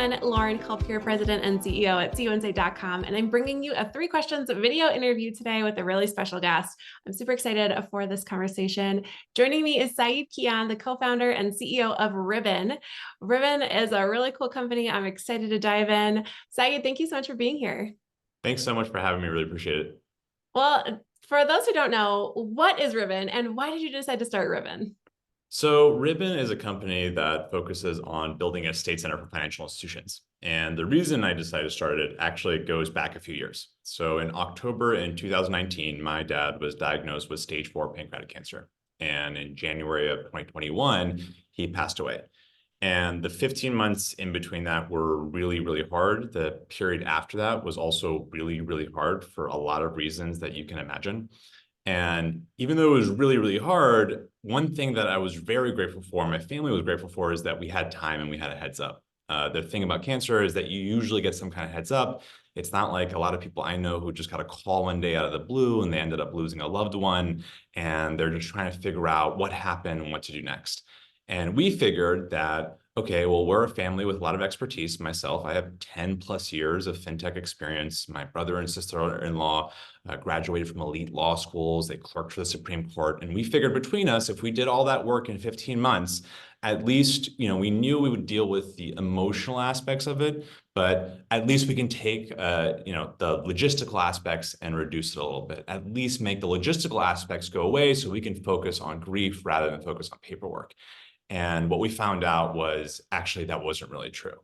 everyone. Lauren Culp here, President and CEO at CUInsight.com, and I'm bringing you a 3 questions video interview today with a really special guest. I'm super excited for this conversation. Joining me is Saeid Kian, the co-founder and CEO of Ribbon. Ribbon is a really cool company. I'm excited to dive in. Saeid, thank you so much for being here. Thanks so much for having me. Really appreciate it. Well, for those who don't know, what is Ribbon and why did you decide to start Ribbon? So Ribbon is a company that focuses on building a state center for financial institutions. And the reason I decided to start it actually goes back a few years. So in October in 2019, my dad was diagnosed with stage 4 pancreatic cancer. And in January of 2021, he passed away. And the 15 months in between that were really, really hard. The period after that was also really, really hard for a lot of reasons that you can imagine. And even though it was really, really hard, one thing that I was very grateful for, my family was grateful for, is that we had time and we had a heads up. The thing about cancer is that you usually get some kind of heads up. It's not like a lot of people I know who just got a call one day out of the blue and they ended up losing a loved one and they're just trying to figure out what happened and what to do next. And we figured that, okay, well, we're a family with a lot of expertise. Myself, I have 10 plus years of fintech experience. My brother and sister-in-law graduated from elite law schools. They clerked for the Supreme Court. And we figured between us, if we did all that work in 15 months, at least, we knew we would deal with the emotional aspects of it, but at least we can take, the logistical aspects and reduce it a little bit, at least make the logistical aspects go away so we can focus on grief rather than focus on paperwork. And what we found out was actually that wasn't really true.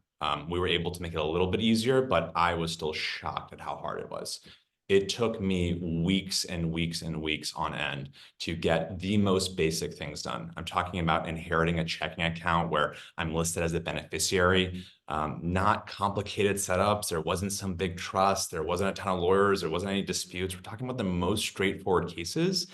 We were able to make it a little bit easier, but I was still shocked at how hard it was. It took me weeks and weeks and weeks on end to get the most basic things done. I'm talking about inheriting a checking account where I'm listed as a beneficiary, not complicated setups. There wasn't some big trust. There wasn't a ton of lawyers. There wasn't any disputes. We're talking about the most straightforward cases.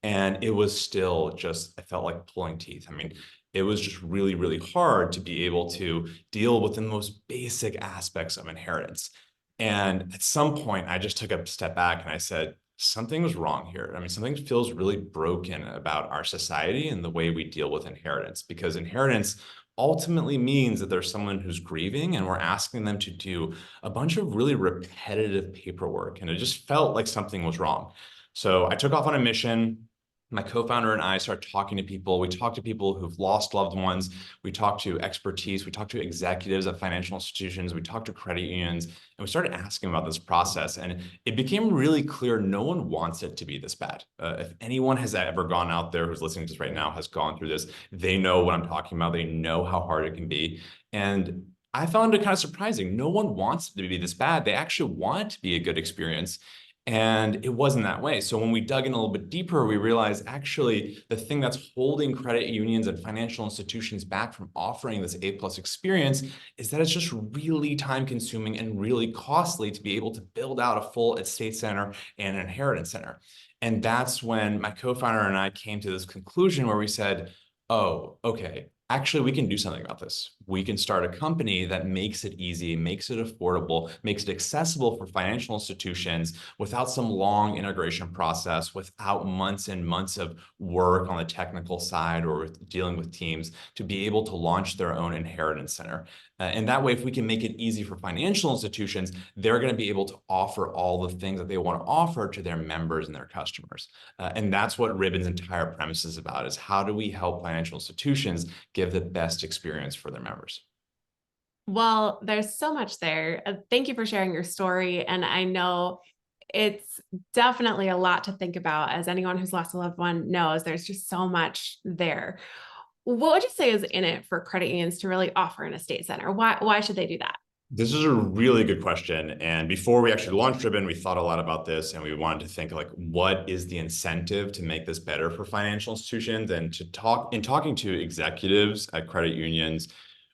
And it was still just, I felt like pulling teeth. I mean, it was just really, really hard to be able to deal with the most basic aspects of inheritance. And at some point, I just took a step back and I said, something was wrong here. I mean, something feels really broken about our society and the way we deal with inheritance, because inheritance ultimately means that there's someone who's grieving and we're asking them to do a bunch of really repetitive paperwork. And it just felt like something was wrong. So I took off on a mission. My co-founder and I started talking to people. We talked to people who've lost loved ones. We talked to expertise. We talked to executives of financial institutions. We talked to credit unions, and we started asking about this process. And it became really clear no one wants it to be this bad. If anyone has ever gone out there who's listening to this right now, has gone through this, they know what I'm talking about. They know how hard it can be. And I found it kind of surprising. No one wants it to be this bad. They actually want it to be a good experience. And it wasn't that way. So when we dug in a little bit deeper, we realized actually the thing that's holding credit unions and financial institutions back from offering this A+ experience is that it's just really time consuming and really costly to be able to build out a full estate center and an inheritance center. And that's when my co-founder and I came to this conclusion where we said, oh, okay, actually, we can do something about this. We can start a company that makes it easy, makes it affordable, makes it accessible for financial institutions without some long integration process, without months and months of work on the technical side or with dealing with teams to be able to launch their own inheritance center. And that way, if we can make it easy for financial institutions, they're going to be able to offer all the things that they want to offer to their members and their customers. And that's what Ribbon's entire premise is about, is how do we help financial institutions give the best experience for their members? Well, there's so much there. Thank you for sharing your story. And I know it's definitely a lot to think about. As anyone who's lost a loved one knows, there's just so much there. What would you say is in it for credit unions to really offer an estate center? Why should they do that? This is a really good question. And before we actually launched Ribbon, we thought a lot about this and we wanted to think like, what is the incentive to make this better for financial institutions? And talking to executives at credit unions,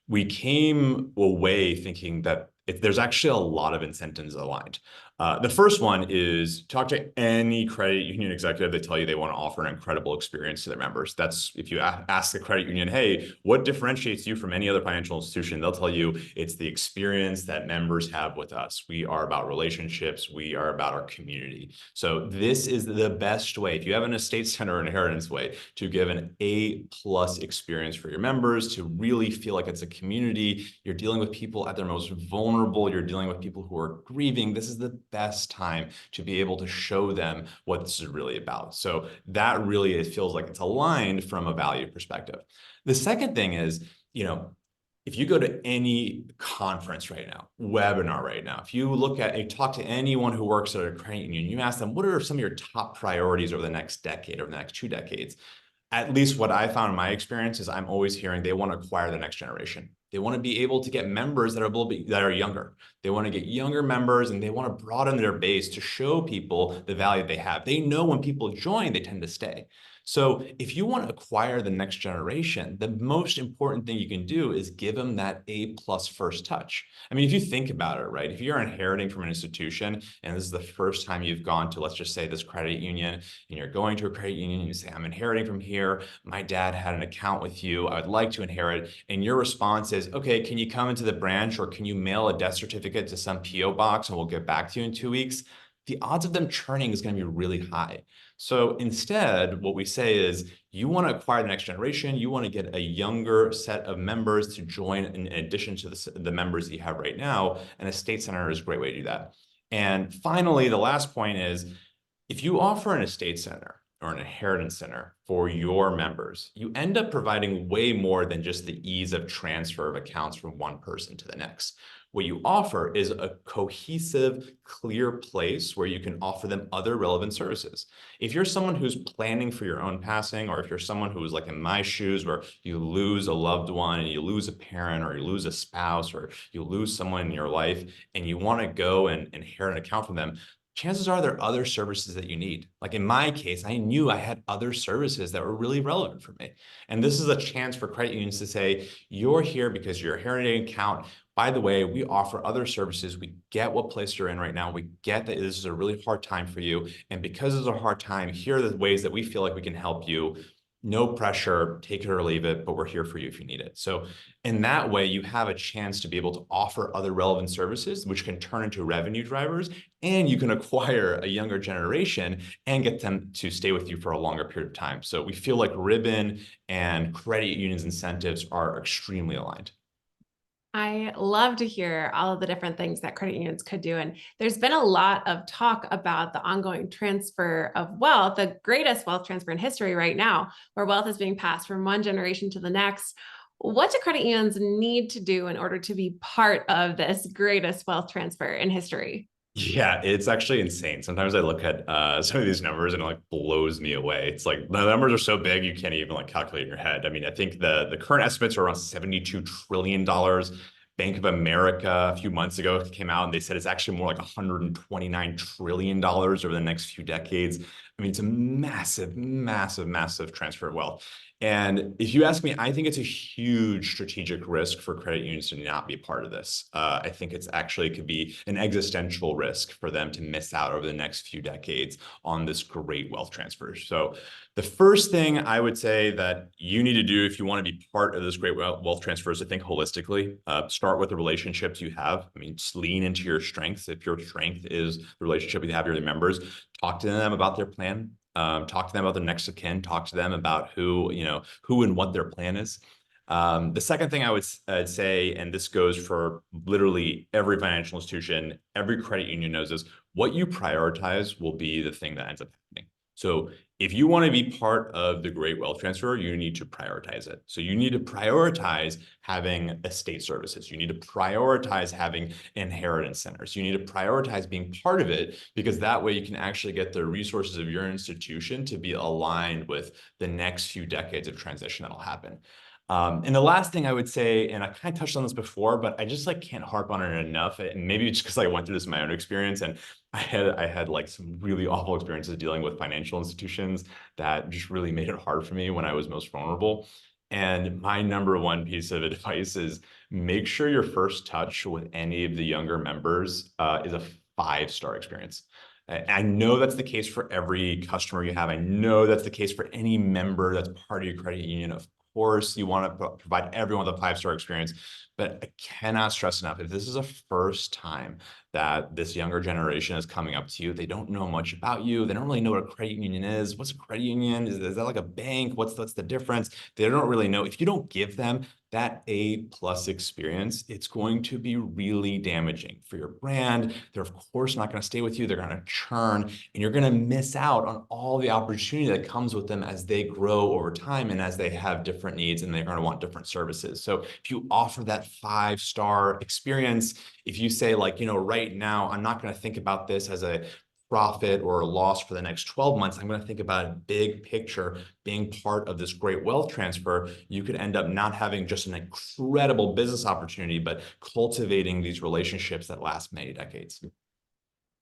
we came away thinking that there's actually a lot of incentives aligned. The first one is talk to any credit union executive. They tell you they want to offer an incredible experience to their members. That's if you ask the credit union, hey, what differentiates you from any other financial institution? They'll tell you it's the experience that members have with us. We are about relationships. We are about our community. So this is the best way, if you have an estate center or inheritance way, to give an A+ experience for your members, to really feel like it's a community. You're dealing with people at their most vulnerable. You're dealing with people who are grieving. This is the best time to be able to show them what this is really about. So that really, it feels like it's aligned from a value perspective. The second thing is, if you go to any conference right now, webinar right now, if you talk to anyone who works at a credit union, you ask them, what are some of your top priorities over the next decade, over the next 2 decades? At least what I found in my experience is I'm always hearing they want to acquire the next generation. They want to be able to get members that are younger. They want to get younger members, and they want to broaden their base to show people the value they have. They know when people join, they tend to stay. So if you want to acquire the next generation, the most important thing you can do is give them that A+ first touch. I mean, if you think about it, right? If you're inheriting from an institution and this is the first time you've gone to, let's just say, this credit union, and you're going to a credit union and you say, I'm inheriting from here. My dad had an account with you. I would like to inherit. And your response is, okay, can you come into the branch, or can you mail a death certificate to some PO box and we'll get back to you in 2 weeks? The odds of them churning is going to be really high. So instead, what we say is, you want to acquire the next generation. You want to get a younger set of members to join in addition to the members that you have right now. And a estate center is a great way to do that. And finally, the last point is, if you offer an estate center or an inheritance center for your members, you end up providing way more than just the ease of transfer of accounts from one person to the next. What you offer is a cohesive, clear place where you can offer them other relevant services. If you're someone who's planning for your own passing, or if you're someone who is like in my shoes, where you lose a loved one and you lose a parent, or you lose a spouse, or you lose someone in your life, and you want to go and inherit an account from them, chances are there are other services that you need. Like in my case, I knew I had other services that were really relevant for me. And this is a chance for credit unions to say, you're here because you're inheriting an account. By the way, we offer other services. We get what place you're in right now. We get that this is a really hard time for you. And because it's a hard time, here are the ways that we feel like we can help you. No pressure, take it or leave it, but we're here for you if you need it. So in that way, you have a chance to be able to offer other relevant services, which can turn into revenue drivers, and you can acquire a younger generation and get them to stay with you for a longer period of time. So we feel like Ribbon and credit unions incentives are extremely aligned. I love to hear all of the different things that credit unions could do. And there's been a lot of talk about the ongoing transfer of wealth, the greatest wealth transfer in history right now, where wealth is being passed from one generation to the next. What do credit unions need to do in order to be part of this greatest wealth transfer in history? Yeah, it's actually insane. Sometimes I look at some of these numbers and it like blows me away. It's like the numbers are so big you can't even like calculate in your head. I mean, I think the current estimates are around $72 trillion. Bank of America a few months ago came out and they said it's actually more like $129 trillion over the next few decades. I mean, it's a massive, massive, massive transfer of wealth. And if you ask me, I think it's a huge strategic risk for credit unions to not be a part of this. I think it's actually could be an existential risk for them to miss out over the next few decades on this great wealth transfer. So the first thing I would say that you need to do if you want to be part of this great wealth transfer is to think holistically. Start with the relationships you have. I mean, just lean into your strengths. If your strength is the relationship you have with your members, talk to them about their plan. Talk to them about their next of kin, talk to them about who and what their plan is. The second thing I would say, and this goes for literally every financial institution, every credit union knows this, what you prioritize will be the thing that ends up happening. So if you want to be part of the great wealth transfer, you need to prioritize it. So you need to prioritize having estate services. You need to prioritize having inheritance centers. You need to prioritize being part of it, because that way you can actually get the resources of your institution to be aligned with the next few decades of transition that'll happen. And the last thing I would say, and I kind of touched on this before, but I just like can't harp on it enough. And maybe it's because I went through this in my own experience, and I had like some really awful experiences dealing with financial institutions that just really made it hard for me when I was most vulnerable. And my number one piece of advice is make sure your first touch with any of the younger members is a 5-star experience. I know that's the case for every customer you have. I know that's the case for any member that's part of your credit union. Of course, you want to provide everyone with a 5-star experience, but I cannot stress enough, if this is a first time that this younger generation is coming up to you, they don't know much about you. They don't really know what a credit union is. What's a credit union? Is that like a bank? What's the difference? They don't really know. If you don't give them that A+ experience, it's going to be really damaging for your brand. They're of course not going to stay with you. They're going to churn, and you're going to miss out on all the opportunity that comes with them as they grow over time and as they have different needs and they're going to want different services. So if you offer that 5-star experience, if you say like, right now, I'm not going to think about this as a profit or a loss for the next 12 months. I'm going to think about a big picture being part of this great wealth transfer. You could end up not having just an incredible business opportunity, but cultivating these relationships that last many decades.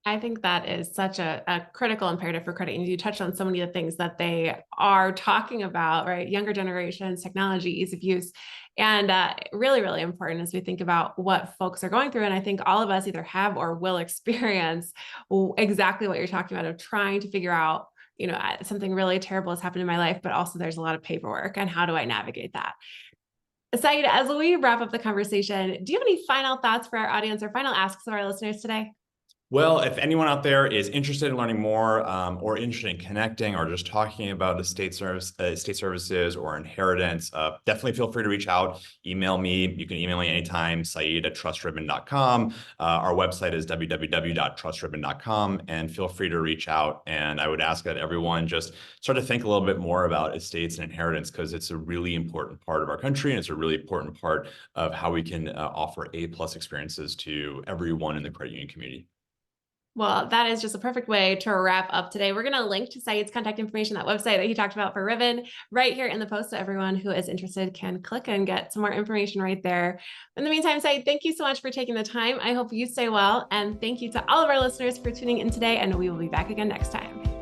I think that is such a critical imperative for credit unions. You touched on so many of the things that they are talking about, right? Younger generations, technology, ease of use, and really, really important as we think about what folks are going through. And I think all of us either have or will experience exactly what you're talking about of trying to figure out, something really terrible has happened in my life, but also there's a lot of paperwork, and how do I navigate that? Saeid, as we wrap up the conversation, do you have any final thoughts for our audience or final asks of our listeners today? Well, if anyone out there is interested in learning more or interested in connecting or just talking about estate services or inheritance, definitely feel free to reach out. Email me. You can email me anytime, saeid@trustribbon.com. Our website is www.trustribbon.com, and feel free to reach out. And I would ask that everyone just start to think a little bit more about estates and inheritance, because it's a really important part of our country, and it's a really important part of how we can offer A+ experiences to everyone in the credit union community. Well, that is just a perfect way to wrap up today. We're going to link to Saeed's contact information, that website that he talked about for Ribbon, right here in the post, so everyone who is interested can click and get some more information right there. In the meantime, Saeed, thank you so much for taking the time. I hope you stay well, and thank you to all of our listeners for tuning in today, and we will be back again next time.